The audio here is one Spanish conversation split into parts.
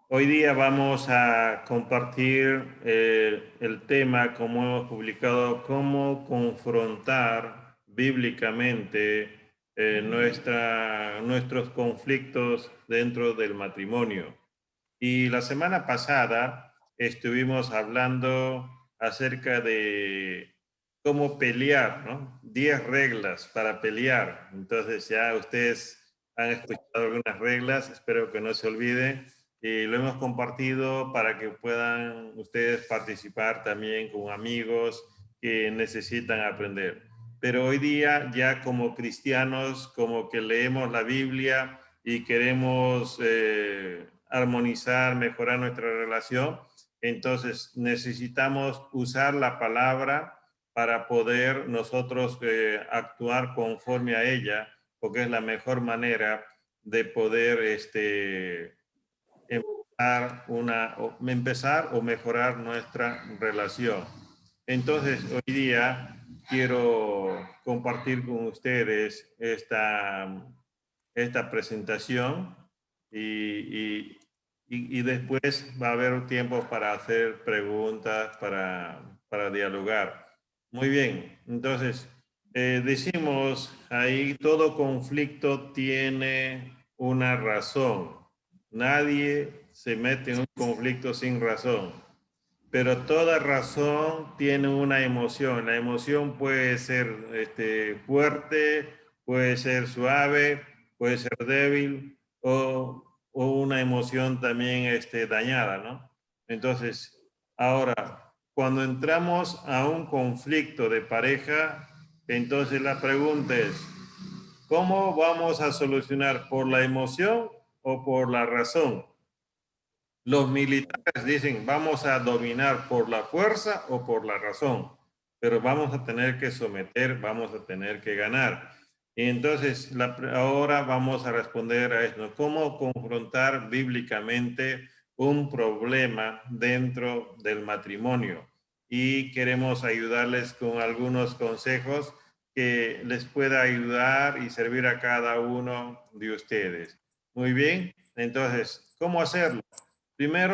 Hoy día vamos a compartir el tema, como hemos publicado, cómo confrontar bíblicamente nuestros conflictos dentro del matrimonio. Y la semana pasada estuvimos hablando acerca de cómo pelear, ¿no? 10 reglas para pelear. Entonces ya ustedes han escuchado algunas reglas, espero que no se olviden. Y lo hemos compartido para que puedan ustedes participar también con amigos que necesitan aprender. Pero hoy día ya como cristianos, como que leemos la Biblia y queremos armonizar, mejorar nuestra relación, entonces necesitamos usar la palabra para poder nosotros actuar conforme a ella, porque es la mejor manera de poder empezar o mejorar nuestra relación. Entonces, hoy día quiero compartir con ustedes esta presentación y después va a haber tiempo para hacer preguntas, para dialogar. Muy bien, entonces decimos ahí, todo conflicto tiene una razón. Nadie se mete en un conflicto sin razón, pero toda razón tiene una emoción. La emoción puede ser fuerte, puede ser suave, puede ser débil o una emoción también dañada, ¿no? Entonces, ahora, cuando entramos a un conflicto de pareja, entonces la pregunta es, ¿cómo vamos a solucionar? ¿Por la emoción o por la razón? Los militares dicen, vamos a dominar por la fuerza o por la razón, pero vamos a tener que someter, vamos a tener que ganar. Y entonces, ahora vamos a responder a esto. ¿Cómo confrontar bíblicamente un problema dentro del matrimonio? Y queremos ayudarles con algunos consejos que les pueda ayudar y servir a cada uno de ustedes. Muy bien, entonces, ¿cómo hacerlo? Primero,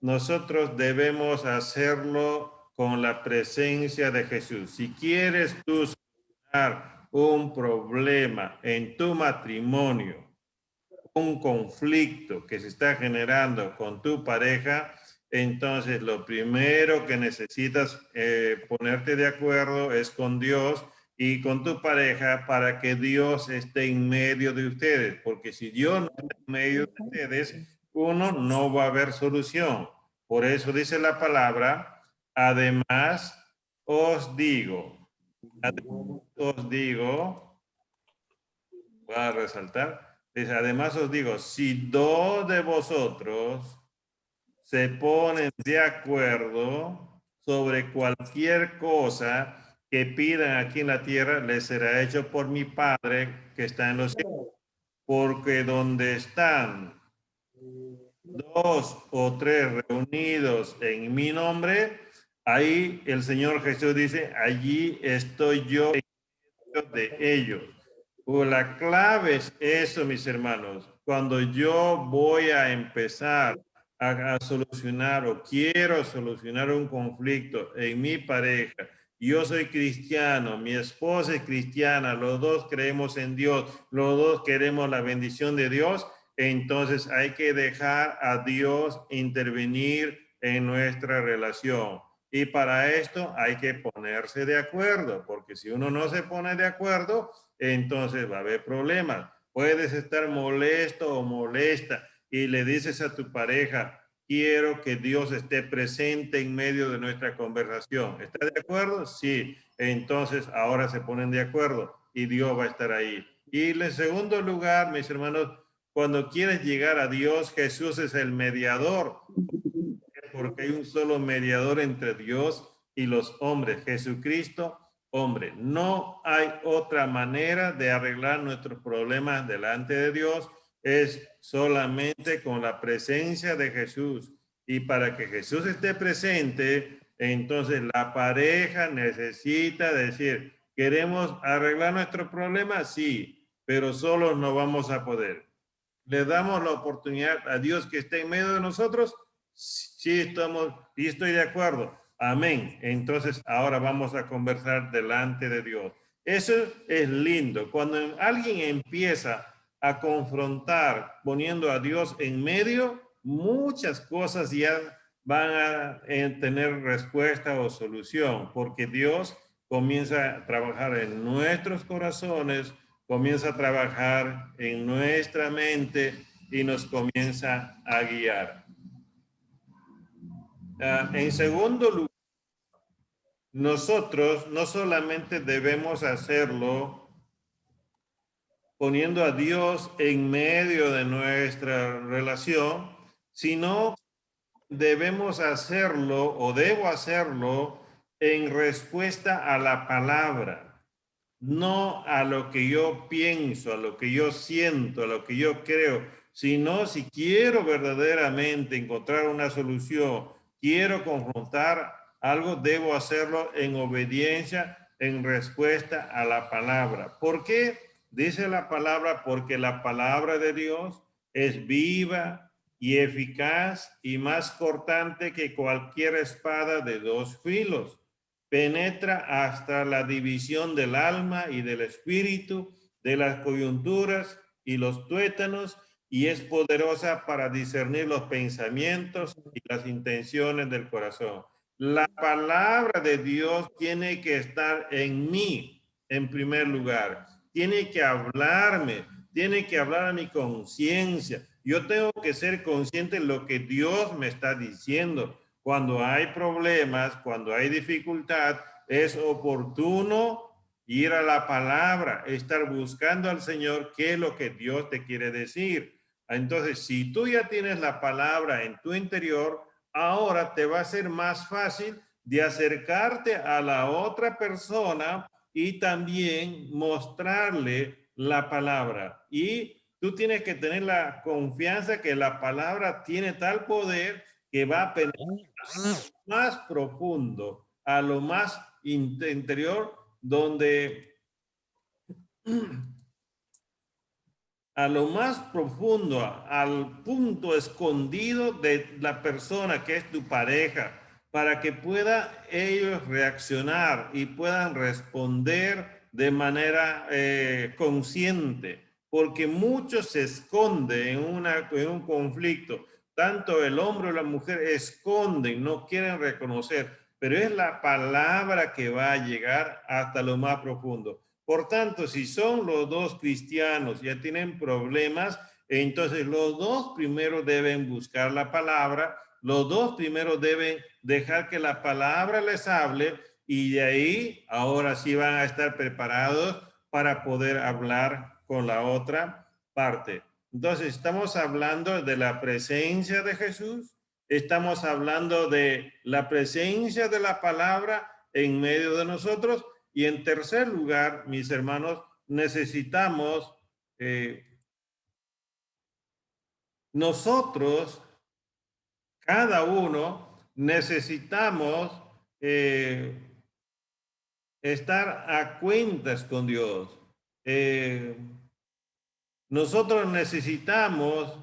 nosotros debemos hacerlo con la presencia de Jesús. Si quieres tú solucionar un problema en tu matrimonio, un conflicto que se está generando con tu pareja, entonces lo primero que necesitas ponerte de acuerdo es con Dios y con tu pareja para que Dios esté en medio de ustedes, porque si Dios no está en medio de ustedes, uno, no va a haber solución. Por eso dice la palabra, además os digo, voy a resaltar, dice, además os digo, si dos de vosotros se ponen de acuerdo sobre cualquier cosa que pidan aquí en la tierra, les será hecho por mi Padre que está en los cielos. Porque donde están dos o tres reunidos en mi nombre, ahí el Señor Jesús dice, allí estoy yo en medio de ellos. La clave es eso, mis hermanos. Cuando yo voy a empezar a solucionar o quiero solucionar un conflicto en mi pareja, yo soy cristiano, mi esposa es cristiana, los dos creemos en Dios, los dos queremos la bendición de Dios, entonces hay que dejar a Dios intervenir en nuestra relación. Y para esto hay que ponerse de acuerdo, porque si uno no se pone de acuerdo, entonces va a haber problemas. Puedes estar molesto o molesta y le dices a tu pareja, quiero que Dios esté presente en medio de nuestra conversación. ¿Está de acuerdo? Sí. Entonces ahora se ponen de acuerdo y Dios va a estar ahí. Y en segundo lugar, mis hermanos, cuando quieres llegar a Dios, Jesús es el mediador, porque hay un solo mediador entre Dios y los hombres, Jesucristo, hombre. No hay otra manera de arreglar nuestros problemas delante de Dios, es solamente con la presencia de Jesús. Y para que Jesús esté presente, entonces la pareja necesita decir, ¿queremos arreglar nuestro problema? Sí, pero solos no vamos a poder. ¿Le damos la oportunidad a Dios que esté en medio de nosotros? Sí, y estoy de acuerdo. Amén. Entonces, ahora vamos a conversar delante de Dios. Eso es lindo. Cuando alguien empieza a confrontar poniendo a Dios en medio, muchas cosas ya van a tener respuesta o solución, porque Dios comienza a trabajar en nuestros corazones, comienza a trabajar en nuestra mente y nos comienza a guiar. En segundo lugar, nosotros no solamente debemos hacerlo poniendo a Dios en medio de nuestra relación, sino debemos hacerlo o debo hacerlo en respuesta a la palabra, no a lo que yo pienso, a lo que yo siento, a lo que yo creo, sino si quiero verdaderamente encontrar una solución, quiero confrontar algo, debo hacerlo en obediencia, en respuesta a la palabra. ¿Por qué? Dice la palabra, porque la palabra de Dios es viva y eficaz y más cortante que cualquier espada de dos filos. Penetra hasta la división del alma y del espíritu, de las coyunturas y los tuétanos, y es poderosa para discernir los pensamientos y las intenciones del corazón. La palabra de Dios tiene que estar en mí, en primer lugar. Tiene que hablarme, tiene que hablar a mi conciencia. Yo tengo que ser consciente de lo que Dios me está diciendo. Cuando hay problemas, cuando hay dificultad, es oportuno ir a la palabra, estar buscando al Señor qué es lo que Dios te quiere decir. Entonces, si tú ya tienes la palabra en tu interior, ahora te va a ser más fácil de acercarte a la otra persona y también mostrarle la palabra. Y tú tienes que tener la confianza que la palabra tiene tal poder que va a penetrar más profundo, a lo más interior, donde a lo más profundo, al punto escondido de la persona que es tu pareja, para que pueda ellos reaccionar y puedan responder de manera consciente, porque muchos se esconden en un conflicto, tanto el hombre o la mujer esconden, no quieren reconocer, pero es la palabra que va a llegar hasta lo más profundo. Por tanto, si son los dos cristianos, ya tienen problemas, entonces los dos primero deben buscar la palabra, los dos primero deben dejar que la palabra les hable y de ahí ahora sí van a estar preparados para poder hablar con la otra parte. Entonces, estamos hablando de la presencia de Jesús, estamos hablando de la presencia de la palabra en medio de nosotros. Y en tercer lugar, mis hermanos, necesitamos, nosotros, cada uno, necesitamos estar a cuentas con Dios. Eh, nosotros necesitamos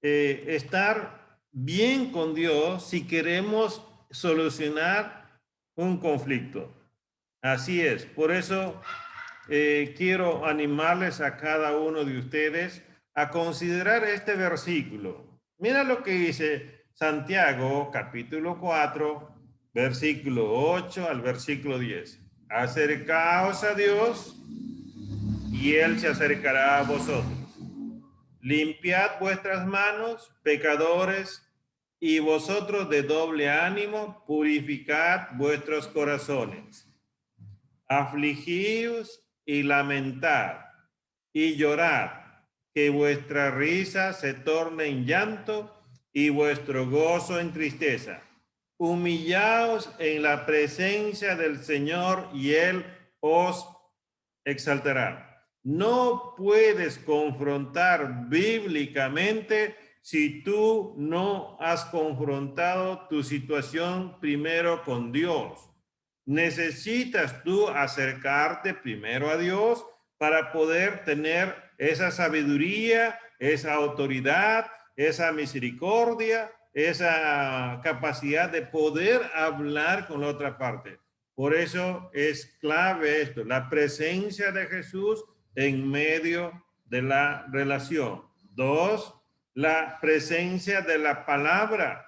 estar bien con Dios si queremos solucionar un conflicto. Así es. Por eso quiero animarles a cada uno de ustedes a considerar este versículo. Mira lo que dice Santiago, capítulo 4, versículo 8 al versículo 10. Acercaos a Dios y Él se acercará a vosotros. Limpiad vuestras manos, pecadores, y vosotros de doble ánimo, purificad vuestros corazones. Afligíos y lamentad y llorad, que vuestra risa se torne en llanto y vuestro gozo en tristeza. Humillaos en la presencia del Señor y Él os exaltará. No puedes confrontar bíblicamente si tú no has confrontado tu situación primero con Dios. Necesitas tú acercarte primero a Dios para poder tener esa sabiduría, esa autoridad, esa misericordia, esa capacidad de poder hablar con la otra parte. Por eso es clave esto, la presencia de Jesús en medio de la relación. 2, la presencia de la palabra.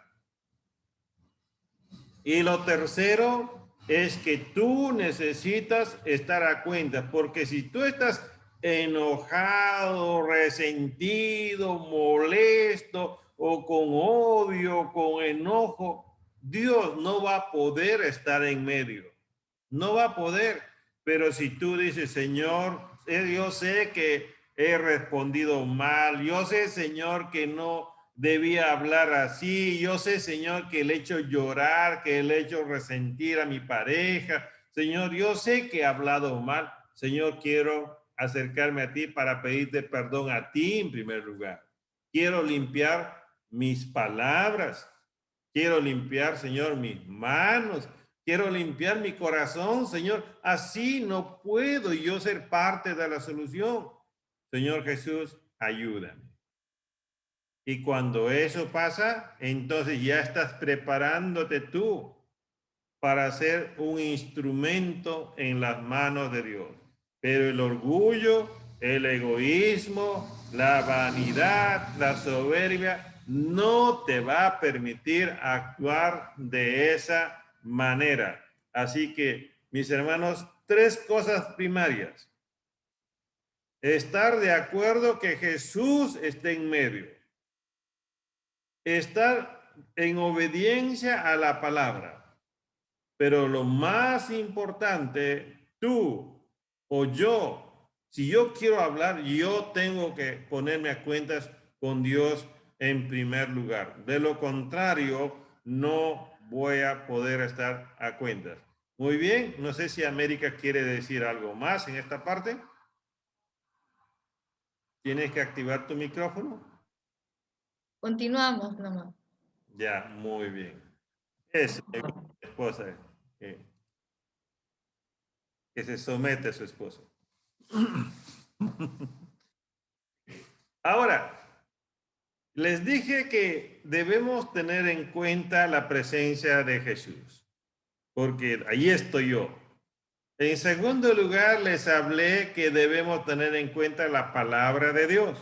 Y lo tercero es que tú necesitas estar a cuenta, porque si tú estás enojado, resentido, molesto o con odio, con enojo, Dios no va a poder estar en medio. No va a poder. Pero si tú dices, Señor, yo sé que he respondido mal, yo sé, Señor, que no debía hablar así, yo sé, Señor, que le he hecho llorar, que le he hecho resentir a mi pareja, Señor, yo sé que he hablado mal, Señor, quiero acercarme a ti para pedirte perdón a ti en primer lugar. Quiero limpiar mis palabras, quiero limpiar, Señor, mis manos, quiero limpiar mi corazón, Señor. Así no puedo yo ser parte de la solución. Señor Jesús, ayúdame. Y cuando eso pasa, entonces ya estás preparándote tú para ser un instrumento en las manos de Dios. Pero el orgullo, el egoísmo, la vanidad, la soberbia, no te va a permitir actuar de esa manera. Así que, mis hermanos, 3 cosas primarias. Estar de acuerdo que Jesús esté en medio. Estar en obediencia a la palabra. Pero lo más importante, tú o yo, si yo quiero hablar, yo tengo que ponerme a cuentas con Dios en primer lugar. De lo contrario, no voy a poder estar a cuentas. Muy bien, no sé si América quiere decir algo más en esta parte. ¿Tienes que activar tu micrófono? Continuamos nomás. Ya, muy bien. Es mi esposa que se somete a su esposo. Ahora, les dije que debemos tener en cuenta la presencia de Jesús, porque ahí estoy yo. En segundo lugar, les hablé que debemos tener en cuenta la palabra de Dios.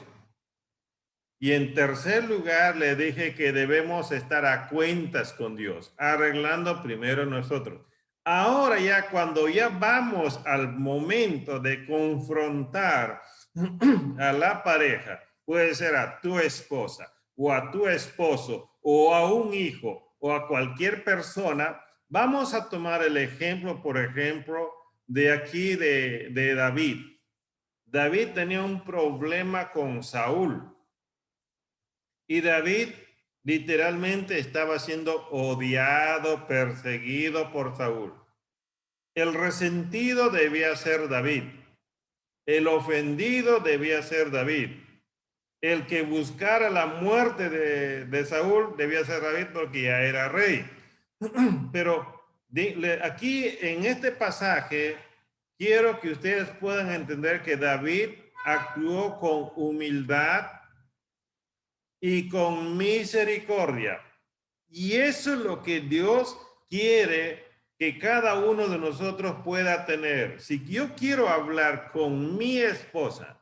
Y en tercer lugar, le dije que debemos estar a cuentas con Dios, arreglando primero nosotros. Ahora ya cuando ya vamos al momento de confrontar a la pareja, puede ser a tu esposa o a tu esposo o a un hijo o a cualquier persona, vamos a tomar el ejemplo, por ejemplo, de aquí de David. David tenía un problema con Saúl. Y David literalmente estaba siendo odiado, perseguido por Saúl. El resentido debía ser David. El ofendido debía ser David. El que buscara la muerte de Saúl debía ser David porque ya era rey. Pero aquí en este pasaje quiero que ustedes puedan entender que David actuó con humildad y con misericordia. Y eso es lo que Dios quiere que cada uno de nosotros pueda tener. Si yo quiero hablar con mi esposa,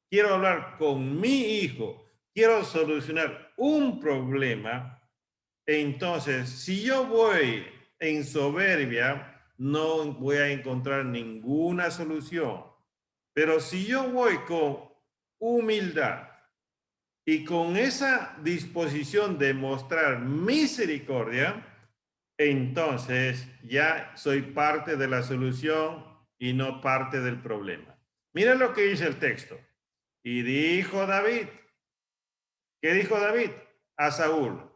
quiero hablar con mi hijo, quiero solucionar un problema, entonces si yo voy en soberbia, no voy a encontrar ninguna solución. Pero si yo voy con humildad, y con esa disposición de mostrar misericordia, entonces ya soy parte de la solución y no parte del problema. Mira lo que dice el texto. Y dijo David, ¿qué dijo David? A Saúl,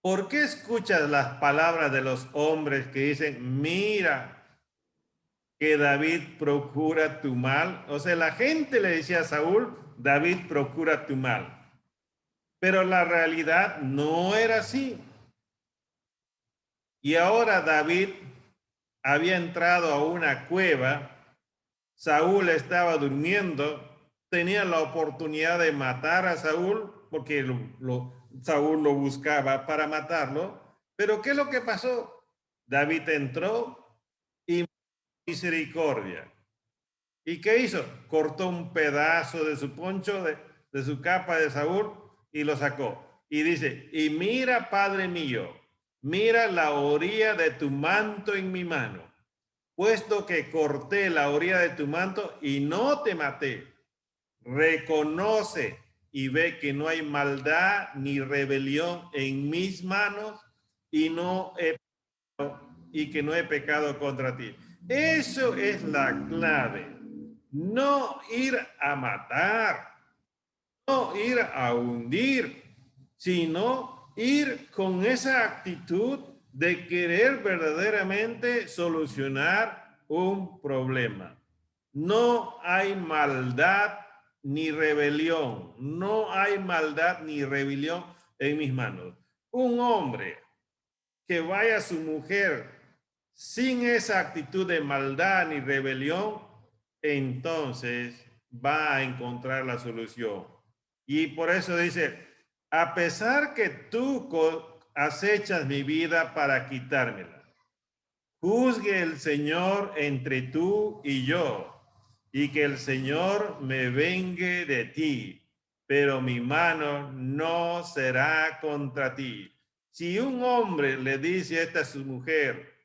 ¿por qué escuchas las palabras de los hombres que dicen, mira, que David procura tu mal? O sea, la gente le decía a Saúl, David procura tu mal. Pero la realidad no era así. Y ahora David había entrado a una cueva, Saúl estaba durmiendo tenía la oportunidad de matar a Saúl, porque Saúl lo buscaba para matarlo. Pero ¿qué es lo que pasó? David entró y misericordia. ¿Y qué hizo? Cortó un pedazo de su poncho, de su capa de Saúl y lo sacó. Y dice, y mira, Padre mío, mira la orilla de tu manto en mi mano, puesto que corté la orilla de tu manto y no te maté. Reconoce y ve que no hay maldad ni rebelión en mis manos y y que no he pecado contra ti. Eso es la clave. No ir a matar, no ir a hundir, sino ir con esa actitud de querer verdaderamente solucionar un problema. No hay maldad ni rebelión, no hay maldad ni rebelión en mis manos. Un hombre que vaya a su mujer sin esa actitud de maldad ni rebelión, entonces va a encontrar la solución. Y por eso dice, a pesar que tú acechas mi vida para quitármela, juzgue el Señor entre tú y yo, y que el Señor me vengue de ti, pero mi mano no será contra ti. Si un hombre le dice esta a su mujer,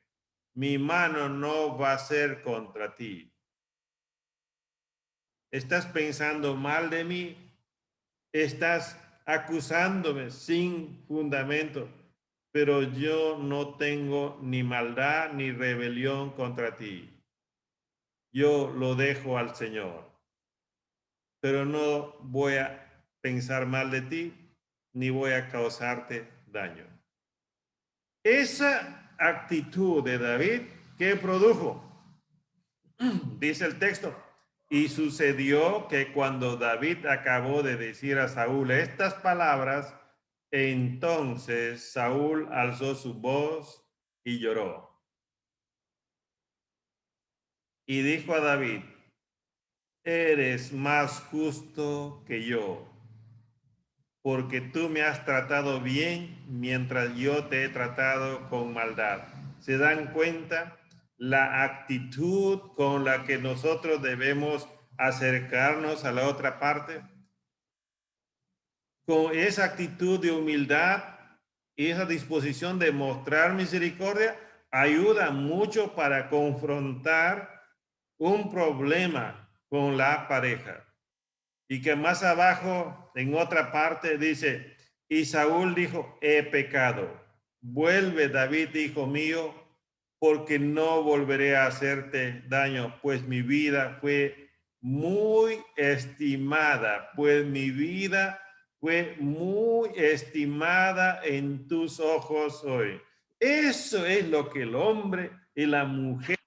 mi mano no va a ser contra ti. ¿Estás pensando mal de mí? ¿Estás acusándome sin fundamento? Pero yo no tengo ni maldad ni rebelión contra ti. Yo lo dejo al Señor, pero no voy a pensar mal de ti ni voy a causarte daño. Esa actitud de David, ¿qué produjo? Dice el texto, y sucedió que cuando David acabó de decir a Saúl estas palabras, entonces Saúl alzó su voz y lloró. Y dijo a David, eres más justo que yo, porque tú me has tratado bien mientras yo te he tratado con maldad. ¿Se dan cuenta la actitud con la que nosotros debemos acercarnos a la otra parte? Con esa actitud de humildad y esa disposición de mostrar misericordia, ayuda mucho para confrontar un problema con la pareja. Y que más abajo, en otra parte, dice, y Saúl dijo, he pecado. Vuelve, David, hijo mío, porque no volveré a hacerte daño, pues mi vida fue muy estimada, pues mi vida fue muy estimada en tus ojos hoy. Eso es lo que el hombre y la mujer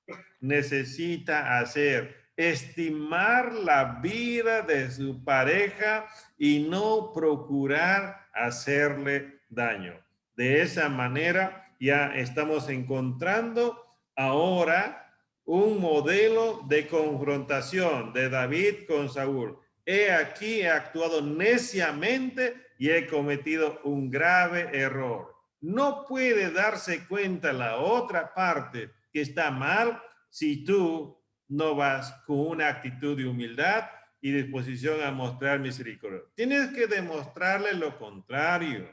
necesita hacer, estimar la vida de su pareja y no procurar hacerle daño. De esa manera ya estamos encontrando ahora un modelo de confrontación de David con Saúl. He aquí, he actuado neciamente y he cometido un grave error. No puede darse cuenta la otra parte que está mal si tú no vas con una actitud de humildad y disposición a mostrar misericordia. Tienes que demostrarle lo contrario.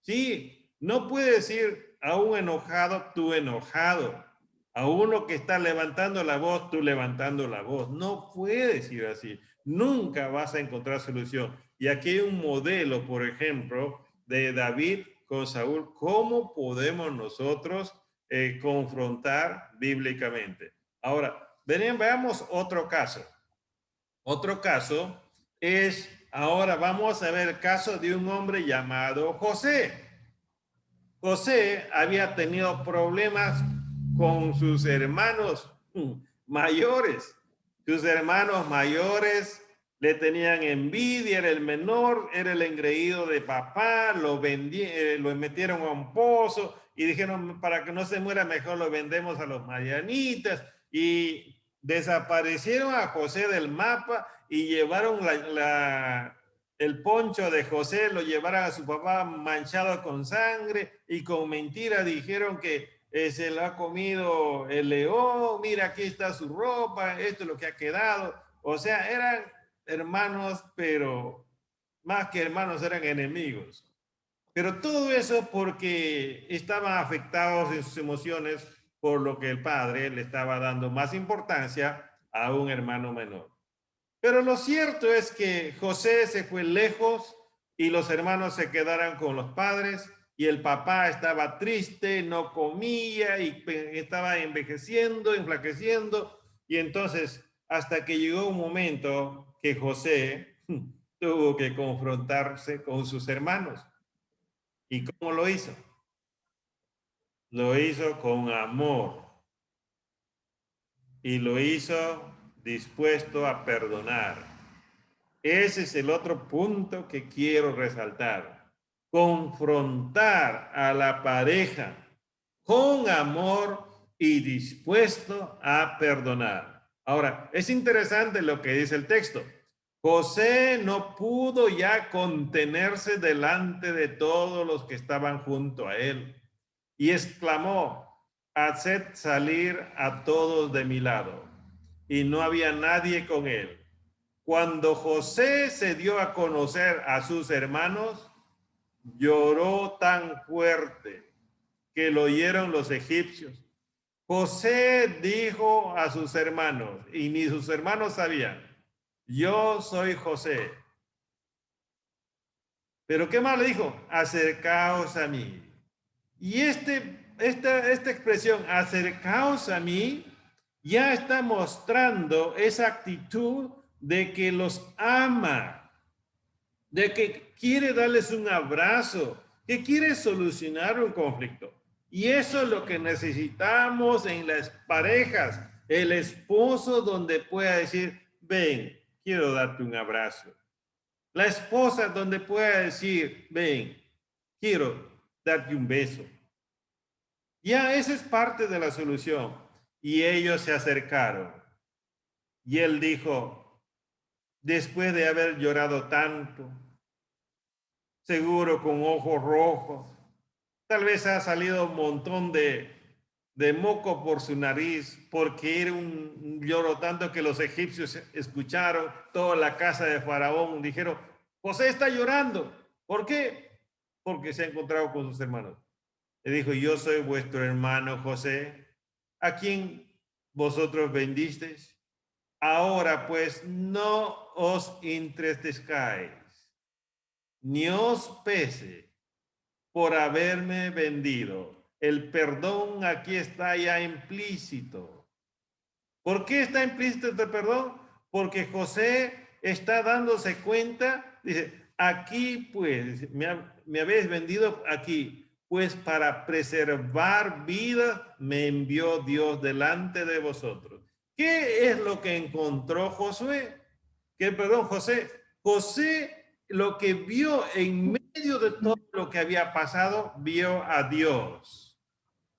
Sí, no puedes ir a un enojado, tú enojado. A uno que está levantando la voz, tú levantando la voz. No puedes ir así. Nunca vas a encontrar solución. Y aquí hay un modelo, por ejemplo, de David con Saúl. ¿Cómo podemos nosotros confrontar bíblicamente? Ahora, veamos otro caso. Otro caso es, ahora vamos a ver el caso de un hombre llamado José. José había tenido problemas con sus hermanos mayores. Sus hermanos mayores le tenían envidia, era el menor, era el engreído de papá, lo metieron a un pozo y dijeron, para que no se muera mejor lo vendemos a los madianitas. Y desaparecieron a José del mapa y llevaron el poncho de José, lo llevaron a su papá manchado con sangre y con mentira dijeron que se lo ha comido el león, mira aquí está su ropa, esto es lo que ha quedado. O sea, eran hermanos, pero más que hermanos eran enemigos. Pero todo eso porque estaban afectados en sus emociones por lo que el padre le estaba dando más importancia a un hermano menor. Pero lo cierto es que José se fue lejos y los hermanos se quedaron con los padres y el papá estaba triste, no comía y estaba envejeciendo, enflaqueciendo. Y entonces, hasta que llegó un momento que José tuvo que confrontarse con sus hermanos. ¿Y cómo lo hizo? Lo hizo con amor y lo hizo dispuesto a perdonar. Ese es el otro punto que quiero resaltar. Confrontar a la pareja con amor y dispuesto a perdonar. Ahora, es interesante lo que dice el texto. José no pudo ya contenerse delante de todos los que estaban junto a él y exclamó, haced salir a todos de mi lado. Y no había nadie con él. Cuando José se dio a conocer a sus hermanos, lloró tan fuerte que lo oyeron los egipcios. José dijo a sus hermanos, y ni sus hermanos sabían, yo soy José. Pero ¿qué más le dijo? Acercaos a mí. Y esta expresión, acercaos a mí, ya está mostrando esa actitud de que los ama, de que quiere darles un abrazo, que quiere solucionar un conflicto. Y eso es lo que necesitamos en las parejas, el esposo donde pueda decir, ven, quiero darte un abrazo. La esposa donde pueda decir, ven, quiero darte un beso. Ya, esa es parte de la solución. Y ellos se acercaron. Y él dijo, después de haber llorado tanto, seguro con ojos rojos, tal vez ha salido un montón de moco por su nariz, porque era un lloro tanto que los egipcios escucharon, toda la casa de Faraón dijeron, José está llorando. ¿Por qué? Porque se ha encontrado con sus hermanos. Le dijo, yo soy vuestro hermano José, a quien vosotros vendisteis. Ahora pues no os entristezcáis, ni os pese por haberme vendido. El perdón aquí está ya implícito. ¿Por qué está implícito este perdón? Porque José está dándose cuenta, dice, aquí pues me habéis vendido aquí, pues para preservar vida me envió Dios delante de vosotros. ¿Qué es lo que encontró Josué? ¿Qué, perdón, José? José lo que vio en medio de todo lo que había pasado, vio a Dios.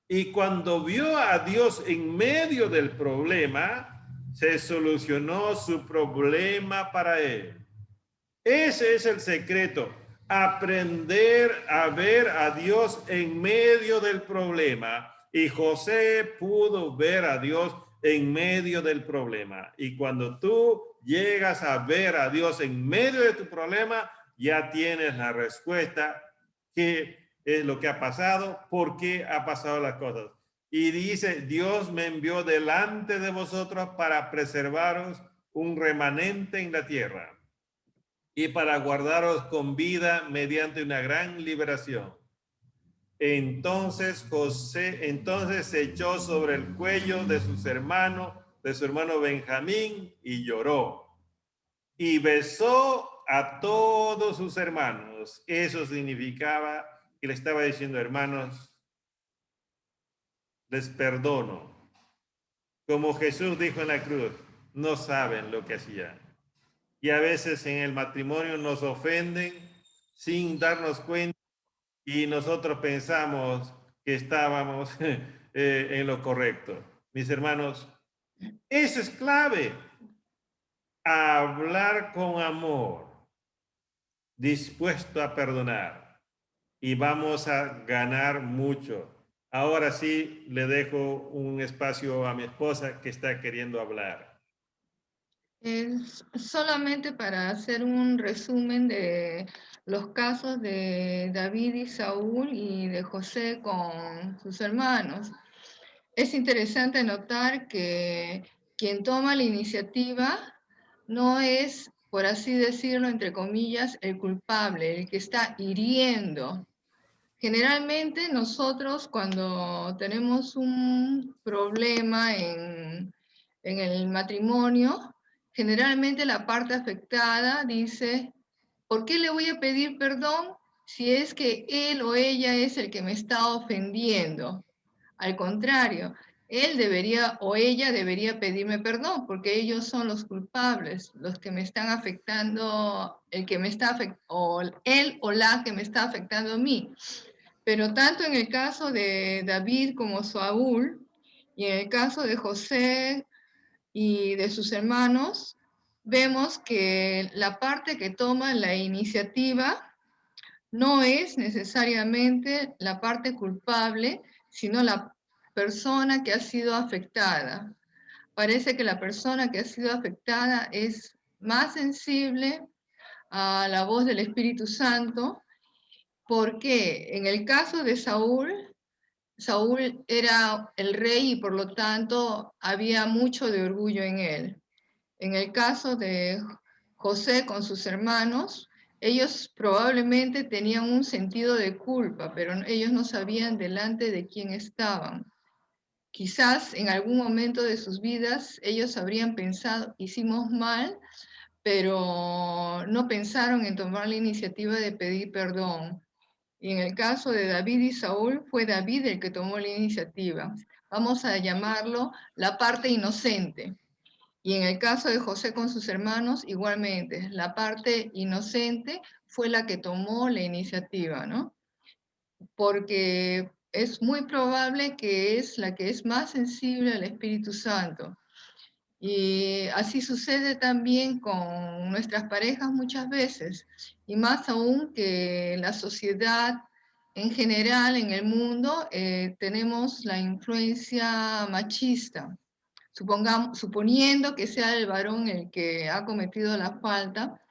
Y cuando vio a Dios en medio del problema, se solucionó su problema para él. Ese es el secreto, aprender a ver a Dios en medio del problema. Y José pudo ver a Dios en medio del problema. Y cuando tú llegas a ver a Dios en medio de tu problema, ya tienes la respuesta que es lo que ha pasado, por qué ha pasado las cosas. Y dice, Dios me envió delante de vosotros para preservaros un remanente en la tierra y para guardaros con vida mediante una gran liberación. Entonces entonces se echó sobre el cuello de sus hermanos, de su hermano Benjamín, y lloró. Y besó a todos sus hermanos. Eso significaba que le estaba diciendo, hermanos, les perdono. Como Jesús dijo en la cruz, no saben lo que hacían. Y a veces en el matrimonio nos ofenden sin darnos cuenta y nosotros pensamos que estábamos en lo correcto. Mis hermanos, Eso es clave. Hablar con amor, dispuesto a perdonar. Y vamos a ganar mucho. Ahora sí le dejo un espacio a mi esposa que está queriendo hablar. Es solamente para hacer un resumen de los casos de David y Saúl y de José con sus hermanos. Es interesante notar que quien toma la iniciativa no es, por así decirlo, entre comillas, el culpable, el que está hiriendo. Generalmente nosotros cuando tenemos un problema en el matrimonio, generalmente la parte afectada dice, ¿por qué le voy a pedir perdón si es que él o ella es el que me está ofendiendo? Al contrario, él debería o ella debería pedirme perdón porque ellos son los culpables, los que me están afectando, el que me está afectando, o él o la que me está afectando a mí. Pero tanto en el caso de David como Saúl, y en el caso de José y de sus hermanos, vemos que la parte que toma la iniciativa no es necesariamente la parte culpable, sino la persona que ha sido afectada. Parece que la persona que ha sido afectada es más sensible a la voz del Espíritu Santo, porque en el caso de Saúl, Saúl era el rey y por lo tanto había mucho de orgullo en él. En el caso de José con sus hermanos, ellos probablemente tenían un sentido de culpa, pero ellos no sabían delante de quién estaban. Quizás en algún momento de sus vidas ellos habrían pensado, hicimos mal, pero no pensaron en tomar la iniciativa de pedir perdón. Y en el caso de David y Saúl, fue David el que tomó la iniciativa. Vamos a llamarlo la parte inocente. Y en el caso de José con sus hermanos, igualmente, la parte inocente fue la que tomó la iniciativa, ¿no? Porque es muy probable que es la que es más sensible al Espíritu Santo. Y así sucede también con nuestras parejas muchas veces, y más aún que la sociedad en general, en el mundo, tenemos la influencia machista. Suponiendo que sea el varón el que ha cometido la falta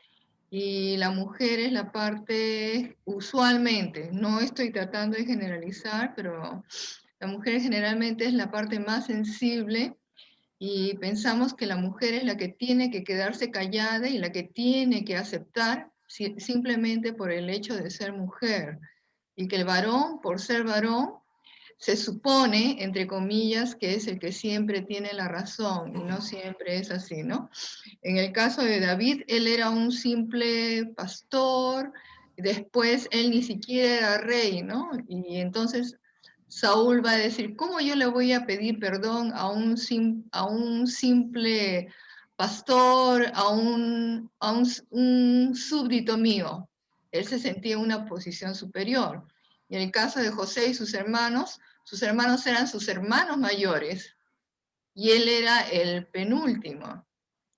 y la mujer es la parte, usualmente, no estoy tratando de generalizar, pero la mujer generalmente es la parte más sensible y pensamos que la mujer es la que tiene que quedarse callada y la que tiene que aceptar simplemente por el hecho de ser mujer y que el varón, por ser varón, se supone, entre comillas, que es el que siempre tiene la razón y no siempre es así, ¿no? En el caso de David, él era un simple pastor, después él ni siquiera era rey, ¿no? Y entonces Saúl va a decir, ¿cómo yo le voy a pedir perdón a un simple pastor, un súbdito mío? Él se sentía en una posición superior. Y en el caso de José y sus hermanos eran sus hermanos mayores y él era el penúltimo.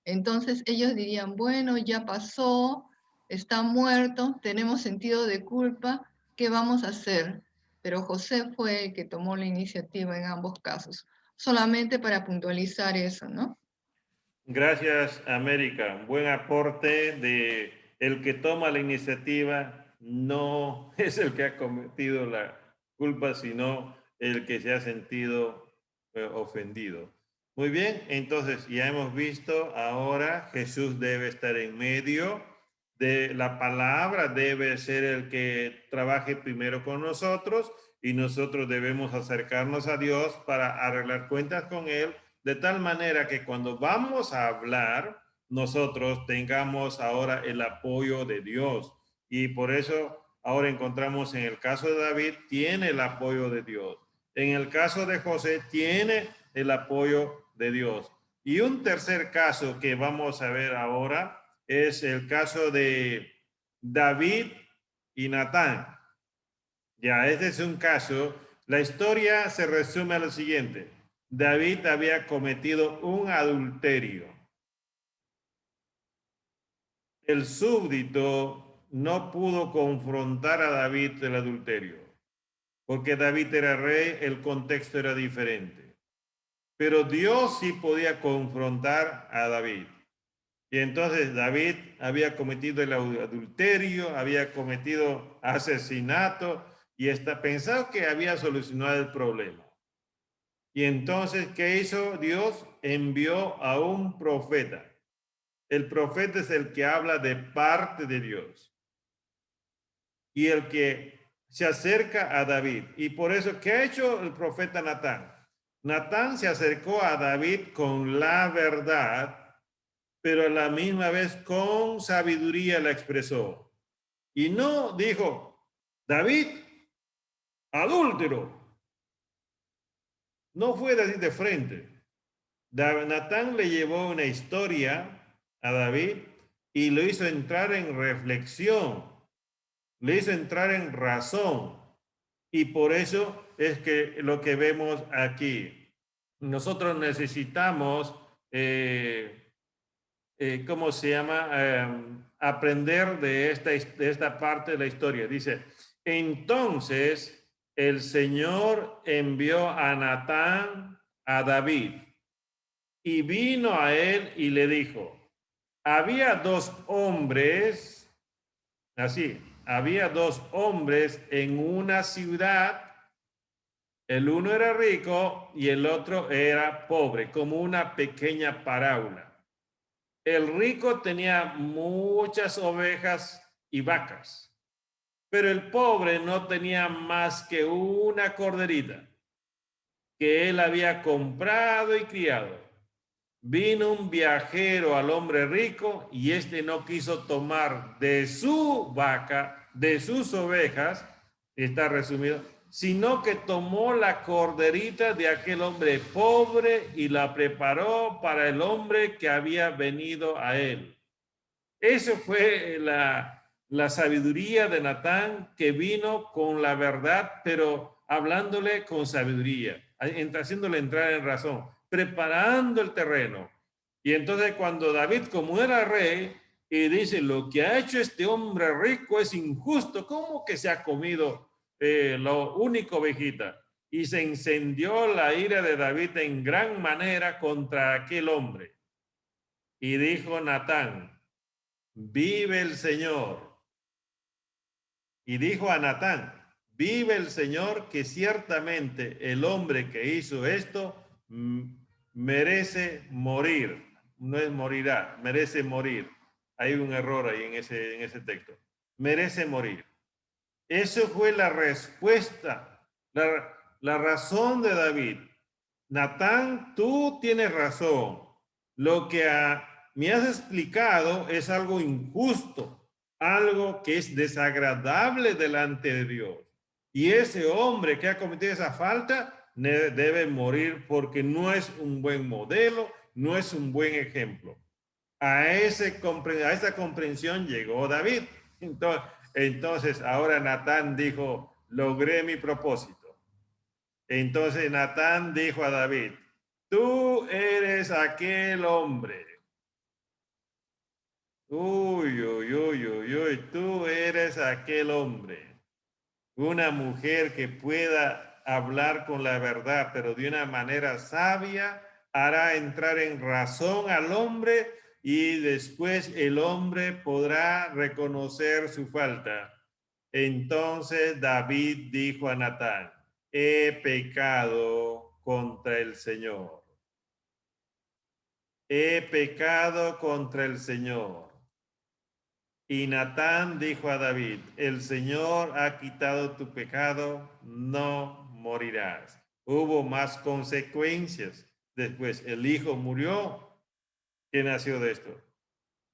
Entonces ellos dirían, bueno, ya pasó, está muerto, tenemos sentido de culpa, ¿qué vamos a hacer? Pero José fue el que tomó la iniciativa en ambos casos, solamente para puntualizar eso, ¿no? Gracias, América. Buen aporte de el que toma la iniciativa no es el que ha cometido la culpa, sino el que se ha sentido ofendido. Muy bien, entonces ya hemos visto ahora Jesús debe estar en medio de la palabra, debe ser el que trabaje primero con nosotros y nosotros debemos acercarnos a Dios para arreglar cuentas con Él de tal manera que cuando vamos a hablar, nosotros tengamos ahora el apoyo de Dios. Y por eso ahora encontramos en el caso de David, tiene el apoyo de Dios. En el caso de José, tiene el apoyo de Dios. Y un tercer caso que vamos a ver ahora es el caso de David y Natán. Ya, este es un caso. La historia se resume a lo siguiente. David había cometido un adulterio. El súbdito no pudo confrontar a David del adulterio, porque David era rey, el contexto era diferente. Pero Dios sí podía confrontar a David. Y entonces David había cometido el adulterio, había cometido asesinato y está pensado que había solucionado el problema. Y entonces, ¿qué hizo Dios? Envió a un profeta. El profeta es el que habla de parte de Dios y el que se acerca a David. Y por eso, ¿qué ha hecho el profeta Natán? Natán se acercó a David con la verdad, pero a la misma vez con sabiduría la expresó. Y no dijo, David, adúltero. No fue así de frente. Natán le llevó una historia a David y lo hizo entrar en reflexión, le hizo entrar en razón. Y por eso es que lo que vemos aquí, nosotros necesitamos, ¿cómo se llama? Aprender de esta parte de la historia. Dice, entonces el Señor envió a Natán a David y vino a él y le dijo, había dos hombres, así, había dos hombres en una ciudad, el uno era rico y el otro era pobre, como una pequeña parábola. El rico tenía muchas ovejas y vacas, pero el pobre no tenía más que una corderita que él había comprado y criado. Vino un viajero al hombre rico y este no quiso tomar de su vaca, de sus ovejas, está resumido, sino que tomó la corderita de aquel hombre pobre y la preparó para el hombre que había venido a él. Eso fue la sabiduría de Natán, que vino con la verdad, pero hablándole con sabiduría, haciéndole entrar en razón, preparando el terreno. Y entonces cuando David, como era rey, y dice, lo que ha hecho este hombre rico es injusto, ¿cómo que se ha comido lo único ovejita? Y se encendió la ira de David en gran manera contra aquel hombre. Y dijo Natán, vive el Señor. Y dijo a Natán, vive el Señor, que ciertamente el hombre que hizo esto merece morir. No es morirá, merece morir. Hay un error ahí en ese texto. Merece morir. Eso fue la respuesta, la razón de David. Natán, tú tienes razón. Lo que me has explicado es algo injusto, algo que es desagradable delante de Dios. Y ese hombre que ha cometido esa falta debe morir porque no es un buen modelo, no es un buen ejemplo. A esa comprensión llegó David. Entonces ahora Natán dijo, logré mi propósito. Entonces Natán dijo a David, tú eres aquel hombre. Uy, uy, uy, uy, uy, tú eres aquel hombre. Una mujer que pueda hablar con la verdad, pero de una manera sabia, hará entrar en razón al hombre y después el hombre podrá reconocer su falta. Entonces David dijo a Natán, he pecado contra el Señor. He pecado contra el Señor. Y Natán dijo a David, el Señor ha quitado tu pecado, no morirás. Hubo más consecuencias. Después el hijo murió, que nació de esto.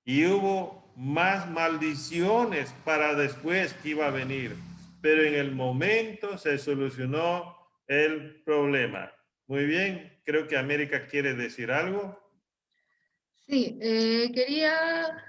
Y hubo más maldiciones para después que iba a venir. Pero en el momento se solucionó el problema. Muy bien, creo que América quiere decir algo. Sí, quería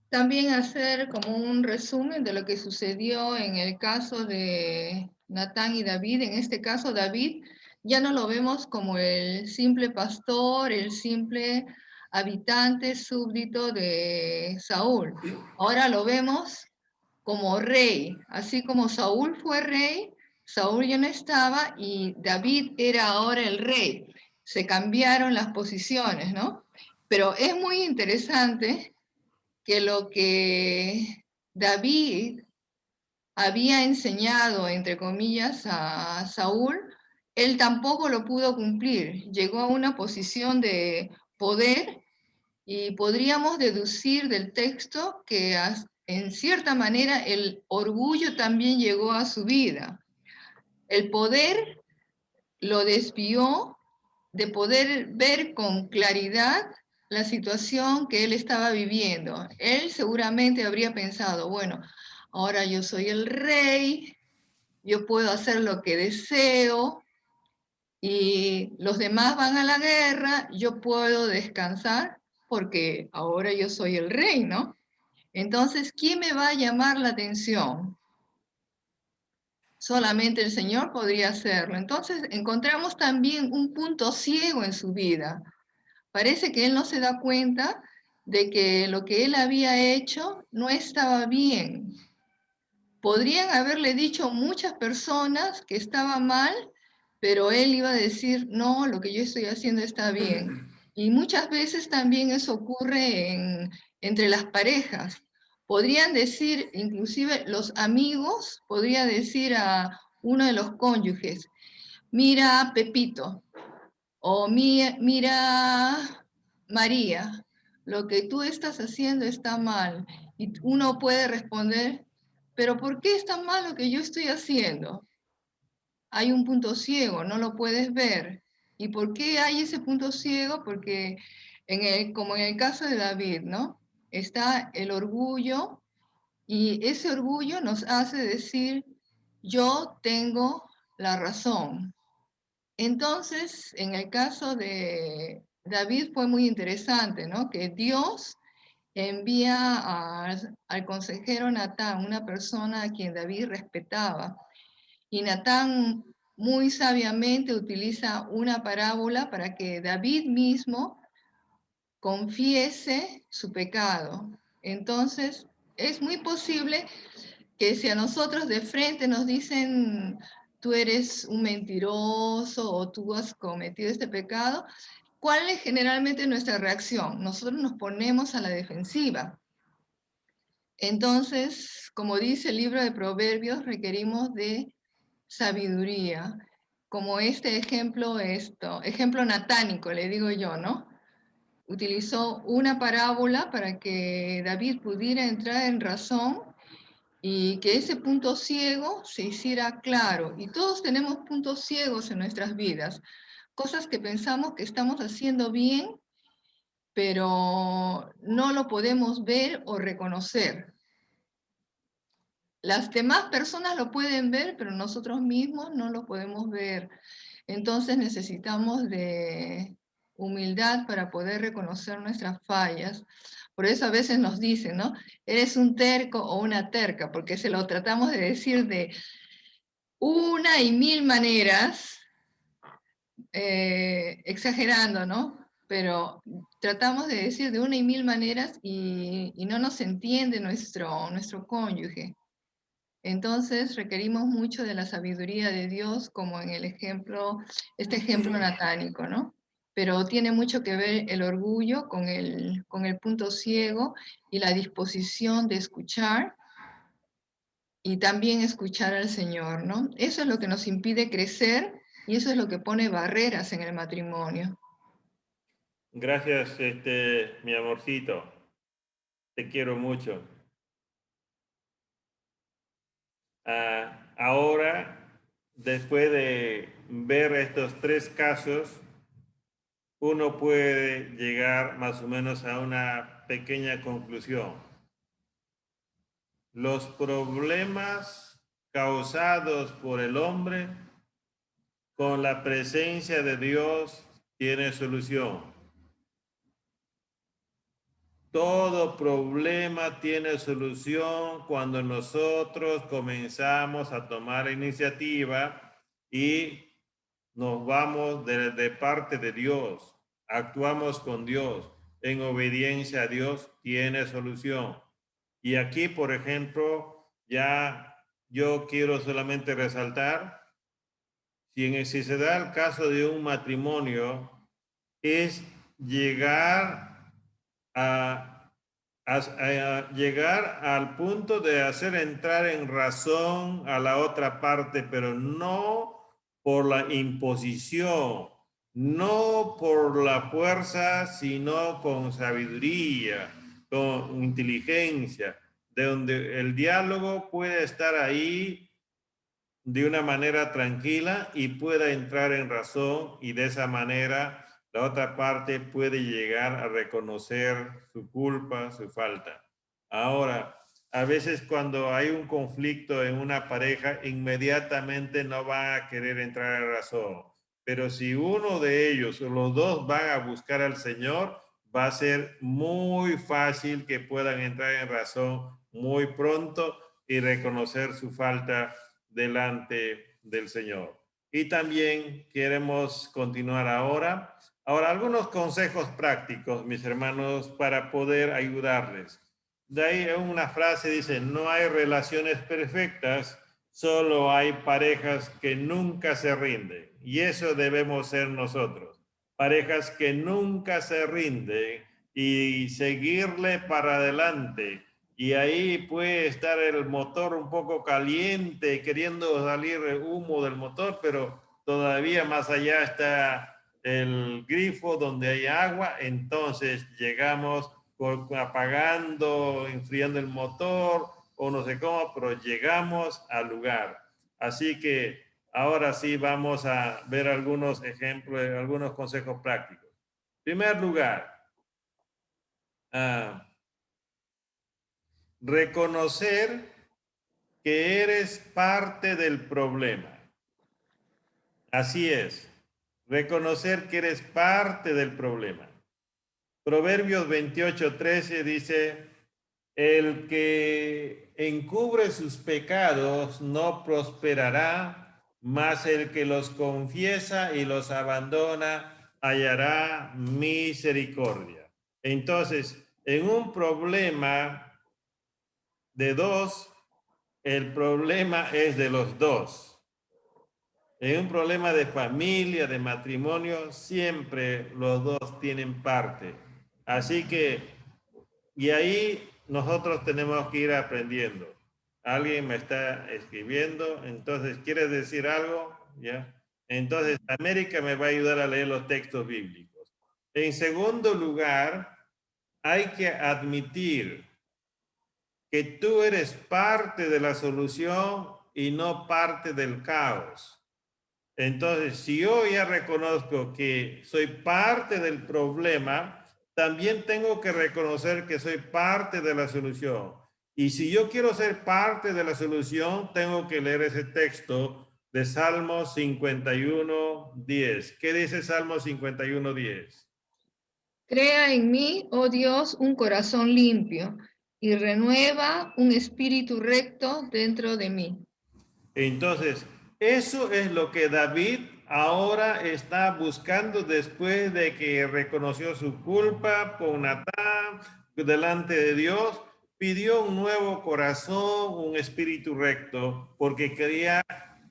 también hacer como un resumen de lo que sucedió en el caso de Natán y David. En este caso, David ya no lo vemos como el simple pastor, el simple habitante súbdito de Saúl. Ahora lo vemos como rey, así como Saúl fue rey, Saúl ya no estaba y David era ahora el rey. Se cambiaron las posiciones, ¿no? Pero es muy interesante que lo que David había enseñado, entre comillas, a Saúl, él tampoco lo pudo cumplir. Llegó a una posición de poder y podríamos deducir del texto que en cierta manera el orgullo también llegó a su vida. El poder lo desvió de poder ver con claridad la situación que él estaba viviendo. Él seguramente habría pensado, bueno, ahora yo soy el rey, yo puedo hacer lo que deseo y los demás van a la guerra, yo puedo descansar porque ahora yo soy el rey, ¿no? Entonces, ¿quién me va a llamar la atención? Solamente el Señor podría hacerlo. Entonces, encontramos también un punto ciego en su vida. Parece que él no se da cuenta de que lo que él había hecho no estaba bien. Podrían haberle dicho muchas personas que estaba mal, pero él iba a decir, no, lo que yo estoy haciendo está bien. Y muchas veces también eso ocurre entre las parejas. Podrían decir, inclusive los amigos, podría decir a uno de los cónyuges, mira Pepito, o mira María, lo que tú estás haciendo está mal. Y uno puede responder, pero ¿por qué está mal lo que yo estoy haciendo? Hay un punto ciego, no lo puedes ver. ¿Y por qué hay ese punto ciego? Porque como en el caso de David, ¿no? Está el orgullo y ese orgullo nos hace decir, yo tengo la razón. Entonces, en el caso de David fue muy interesante, ¿no? Que Dios envía al consejero Natán, una persona a quien David respetaba, y Natán muy sabiamente utiliza una parábola para que David mismo confiese su pecado. Entonces, es muy posible que si a nosotros de frente nos dicen, tú eres un mentiroso o tú has cometido este pecado, ¿cuál es generalmente nuestra reacción? Nosotros nos ponemos a la defensiva. Entonces, como dice el libro de Proverbios, requerimos de sabiduría, como este ejemplo, ejemplo natánico, le digo yo, ¿no? Utilizó una parábola para que David pudiera entrar en razón y que ese punto ciego se hiciera claro. Y todos tenemos puntos ciegos en nuestras vidas, cosas que pensamos que estamos haciendo bien, pero no lo podemos ver o reconocer. Las demás personas lo pueden ver, pero nosotros mismos no lo podemos ver. Entonces necesitamos de humildad para poder reconocer nuestras fallas. Por eso a veces nos dicen, ¿no? Eres un terco o una terca, porque se lo tratamos de decir de una y mil maneras, exagerando, ¿no? Pero tratamos de decir de una y mil maneras y no nos entiende nuestro cónyuge. Entonces requerimos mucho de la sabiduría de Dios, como en el ejemplo, este ejemplo natánico, ¿no? Pero tiene mucho que ver el orgullo con el punto ciego y la disposición de escuchar y también escuchar al Señor, ¿no? Eso es lo que nos impide crecer y eso es lo que pone barreras en el matrimonio. Gracias, mi amorcito. Te quiero mucho. Ahora, después de ver estos tres casos, uno puede llegar más o menos a una pequeña conclusión. Los problemas causados por el hombre con la presencia de Dios tiene solución. Todo problema tiene solución cuando nosotros comenzamos a tomar iniciativa y nos vamos de parte de Dios, actuamos con Dios, en obediencia a Dios, tiene solución. Y aquí, por ejemplo, ya yo quiero solamente resaltar, si se da el caso de un matrimonio, es llegar a llegar al punto de hacer entrar en razón a la otra parte, pero no por la imposición, no por la fuerza, sino con sabiduría, con inteligencia, de donde el diálogo puede estar ahí de una manera tranquila y pueda entrar en razón, y de esa manera la otra parte puede llegar a reconocer su culpa, su falta. Ahora, a veces cuando hay un conflicto en una pareja, inmediatamente no va a querer entrar en razón. Pero si uno de ellos o los dos van a buscar al Señor, va a ser muy fácil que puedan entrar en razón muy pronto y reconocer su falta delante del Señor. Y también queremos continuar ahora. Ahora, algunos consejos prácticos, mis hermanos, para poder ayudarles. De ahí una frase dice, no hay relaciones perfectas, solo hay parejas que nunca se rinden. Y eso debemos ser nosotros. Parejas que nunca se rinden y seguirle para adelante. Y ahí puede estar el motor un poco caliente, queriendo salir humo del motor, pero todavía más allá está el grifo donde hay agua, entonces llegamos apagando, enfriando el motor o no sé cómo, pero llegamos al lugar. Así que ahora sí vamos a ver algunos ejemplos, algunos consejos prácticos. En primer lugar, reconocer que eres parte del problema. Así es, reconocer que eres parte del problema. Proverbios 28:13 dice, el que encubre sus pecados no prosperará, mas el que los confiesa y los abandona hallará misericordia. Entonces, en un problema de dos, el problema es de los dos. En un problema de familia, de matrimonio, siempre los dos tienen parte. Así que, y ahí nosotros tenemos que ir aprendiendo. Alguien me está escribiendo, entonces, ¿quieres decir algo? ¿Ya? Entonces, América me va a ayudar a leer los textos bíblicos. En segundo lugar, hay que admitir que tú eres parte de la solución y no parte del caos. Entonces, si yo ya reconozco que soy parte del problema, también tengo que reconocer que soy parte de la solución. Y si yo quiero ser parte de la solución, tengo que leer ese texto de Salmo 51:10. ¿Qué dice Salmo 51:10? Crea en mí, oh Dios, un corazón limpio y renueva un espíritu recto dentro de mí. Entonces, eso es lo que David ahora está buscando después de que reconoció su culpa con Natán delante de Dios. Pidió un nuevo corazón, un espíritu recto, porque quería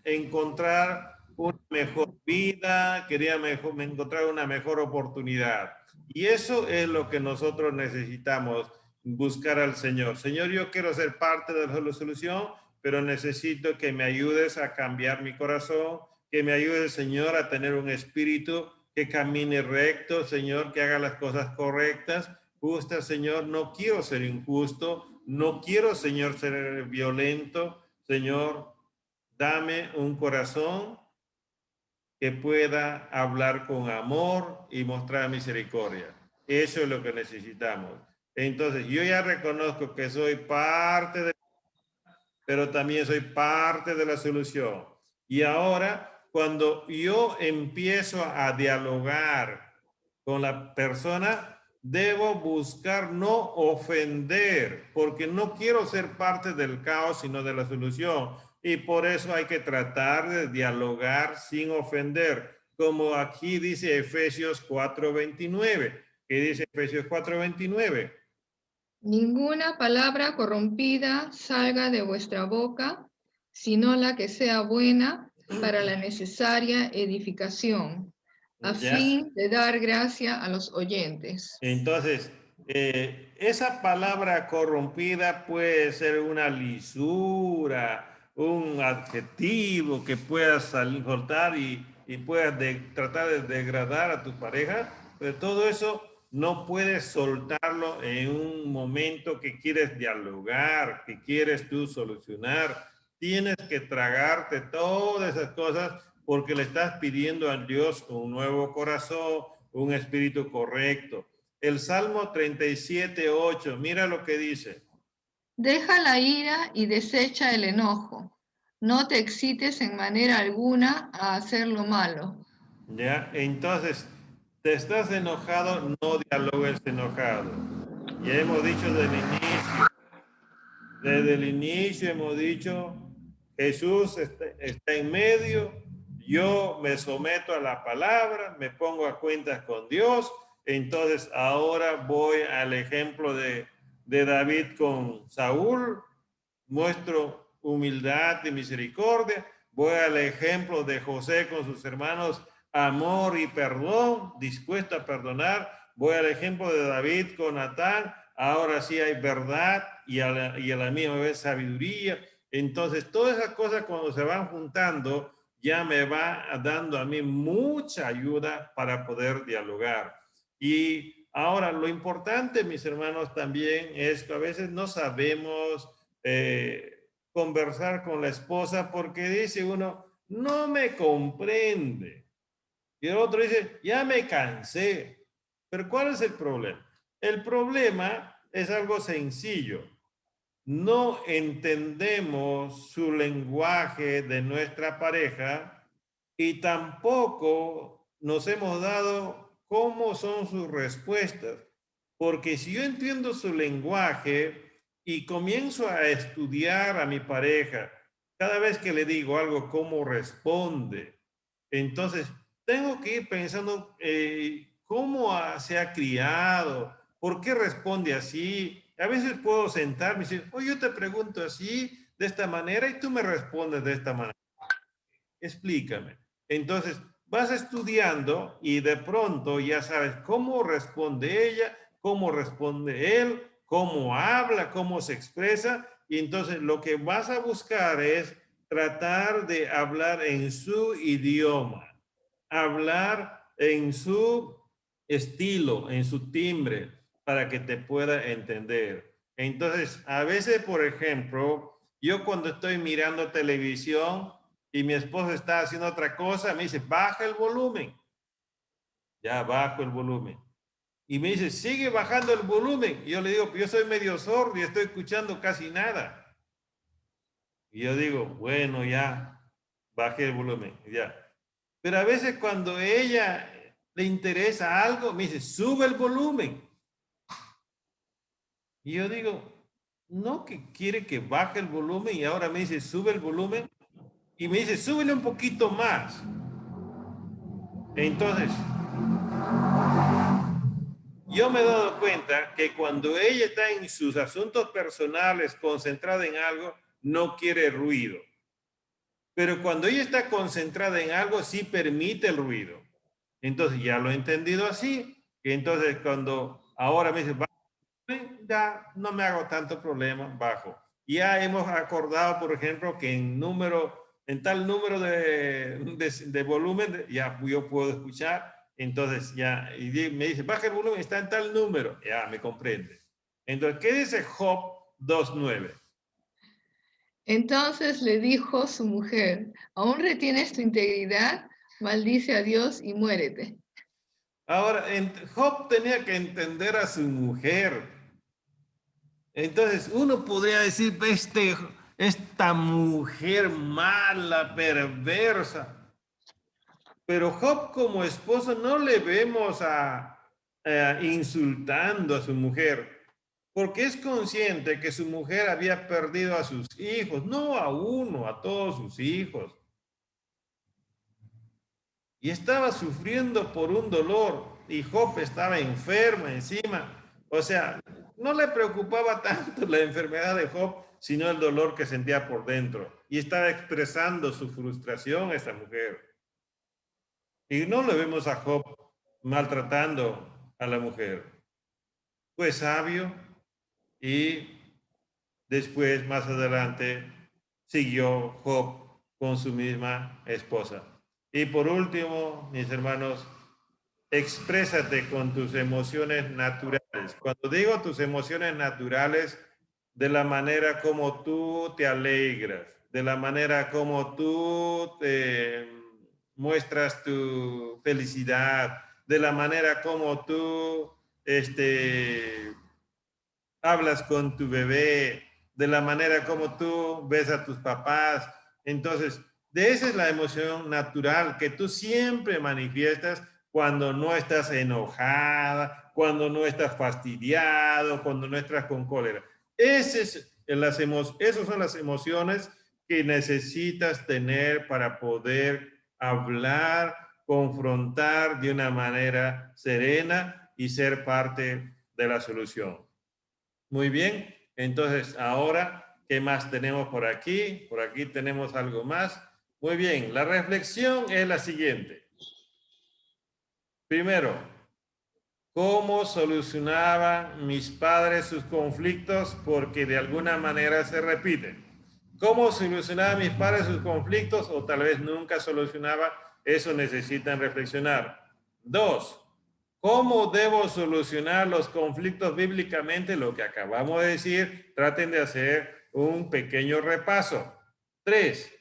encontrar una mejor vida, quería encontrar una mejor oportunidad. Y eso es lo que nosotros necesitamos, buscar al Señor. Señor, yo quiero ser parte de la solución, pero necesito que me ayudes a cambiar mi corazón, que me ayude, Señor, a tener un espíritu que camine recto, Señor, que haga las cosas correctas, justas, Señor. No quiero ser injusto, no quiero, Señor, ser violento. Señor, dame un corazón que pueda hablar con amor y mostrar misericordia. Eso es lo que necesitamos. Entonces, yo ya reconozco que soy parte de, pero también soy parte de la solución. Y ahora, cuando yo empiezo a dialogar con la persona, debo buscar no ofender, porque no quiero ser parte del caos, sino de la solución. Y por eso hay que tratar de dialogar sin ofender. como aquí dice Efesios 4:29. ¿Qué dice Efesios 4:29? Ninguna palabra corrompida salga de vuestra boca, sino la que sea buena para la necesaria edificación, a Ya. fin de dar gracia a los oyentes. Entonces, esa palabra corrompida puede ser una lisura, un adjetivo que puedas soltar y puedas tratar de degradar a tu pareja, pero todo eso no puedes soltarlo en un momento que quieres dialogar, que quieres tú solucionar. Tienes que tragarte todas esas cosas porque le estás pidiendo a Dios un nuevo corazón, un espíritu correcto. El Salmo 37:8, mira lo que dice. Deja la ira y desecha el enojo. No te excites en manera alguna a hacer lo malo. ¿Ya? Entonces, te estás enojado, no dialogues enojado. Ya hemos dicho desde el inicio hemos dicho, Jesús está en medio, yo me someto a la palabra, me pongo a cuentas con Dios, entonces ahora voy al ejemplo de David con Saúl, muestro humildad y misericordia, voy al ejemplo de José con sus hermanos, amor y perdón, dispuesto a perdonar, voy al ejemplo de David con Natán, ahora sí hay verdad y a la misma vez sabiduría. Entonces, todas esas cosas cuando se van juntando, ya me va dando a mí mucha ayuda para poder dialogar. Y ahora, lo importante, mis hermanos, también es que a veces no sabemos conversar con la esposa porque dice uno, no me comprende. Y el otro dice, ya me cansé. Pero ¿cuál es el problema? El problema es algo sencillo. No entendemos su lenguaje de nuestra pareja y tampoco nos hemos dado cómo son sus respuestas. Porque si yo entiendo su lenguaje y comienzo a estudiar a mi pareja, cada vez que le digo algo, cómo responde, entonces tengo que ir pensando cómo se ha criado, por qué responde así. A veces puedo sentarme y decir, oye, yo te pregunto así, de esta manera, y tú me respondes de esta manera. Explícame. Entonces, vas estudiando y de pronto ya sabes cómo responde ella, cómo responde él, cómo habla, cómo se expresa. Y entonces lo que vas a buscar es tratar de hablar en su idioma, hablar en su estilo, en su timbre, para que te pueda entender. Entonces, a veces, por ejemplo, yo cuando estoy mirando televisión, y mi esposa está haciendo otra cosa, me dice, baja el volumen. Ya bajo el volumen. Y me dice, sigue bajando el volumen. Y yo le digo, yo soy medio sordo y estoy escuchando casi nada. Y yo digo, bueno, ya, bajé el volumen, ya. Pero a veces cuando a ella le interesa algo, me dice, sube el volumen. Y yo digo, no que quiere que baje el volumen y ahora me dice, sube el volumen. Y me dice, súbele un poquito más. Entonces, yo me he dado cuenta que cuando ella está en sus asuntos personales, concentrada en algo, no quiere ruido. Pero cuando ella está concentrada en algo, sí permite el ruido. Entonces ya lo he entendido así. Que entonces cuando ahora me dice, ya no me hago tanto problema, bajo. Ya hemos acordado, por ejemplo, que en tal número de volumen, ya yo puedo escuchar. Entonces ya, y me dice, baja el volumen, está en tal número. Ya me comprende. Entonces, ¿qué dice Job 2:9? Entonces le dijo su mujer, ¿aún retienes tu integridad? Maldice a Dios y muérete. Ahora, Job tenía que entender a su mujer. Entonces, uno podría decir, esta mujer mala, perversa. Pero Job como esposo no le vemos insultando a su mujer, porque es consciente que su mujer había perdido a sus hijos, no a uno, a todos sus hijos. y estaba sufriendo por un dolor y Job estaba enfermo encima. O sea, no le preocupaba tanto la enfermedad de Job, sino el dolor que sentía por dentro. Y estaba expresando su frustración a esta mujer. Y no le vemos a Job maltratando a la mujer. Fue sabio y después, más adelante, siguió Job con su misma esposa. Y por último, mis hermanos, exprésate con tus emociones naturales. Cuando digo tus emociones naturales, de la manera como tú te alegras, de la manera como tú te muestras tu felicidad, de la manera como tú hablas con tu bebé, de la manera como tú ves a tus papás. Entonces, de esa es la emoción natural que tú siempre manifiestas cuando no estás enojada, cuando no estás fastidiado, cuando no estás con cólera. Esas son las emociones que necesitas tener para poder hablar, confrontar de una manera serena y ser parte de la solución. Muy bien, entonces ahora, ¿qué más tenemos por aquí? Por aquí tenemos algo más. Muy bien, la reflexión es la siguiente. Primero, ¿cómo solucionaban mis padres sus conflictos? Porque de alguna manera se repiten. ¿Cómo solucionaban mis padres sus conflictos? O tal vez nunca solucionaba. Eso necesitan reflexionar. Dos, ¿cómo debo solucionar los conflictos bíblicamente? Lo que acabamos de decir, traten de hacer un pequeño repaso. Tres,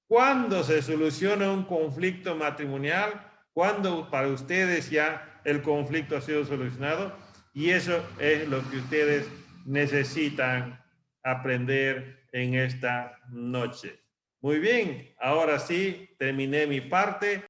¿cuándo se soluciona un conflicto matrimonial? ¿Cuándo para ustedes ya el conflicto ha sido solucionado? Y eso es lo que ustedes necesitan aprender en esta noche. Muy bien, ahora sí, terminé mi parte.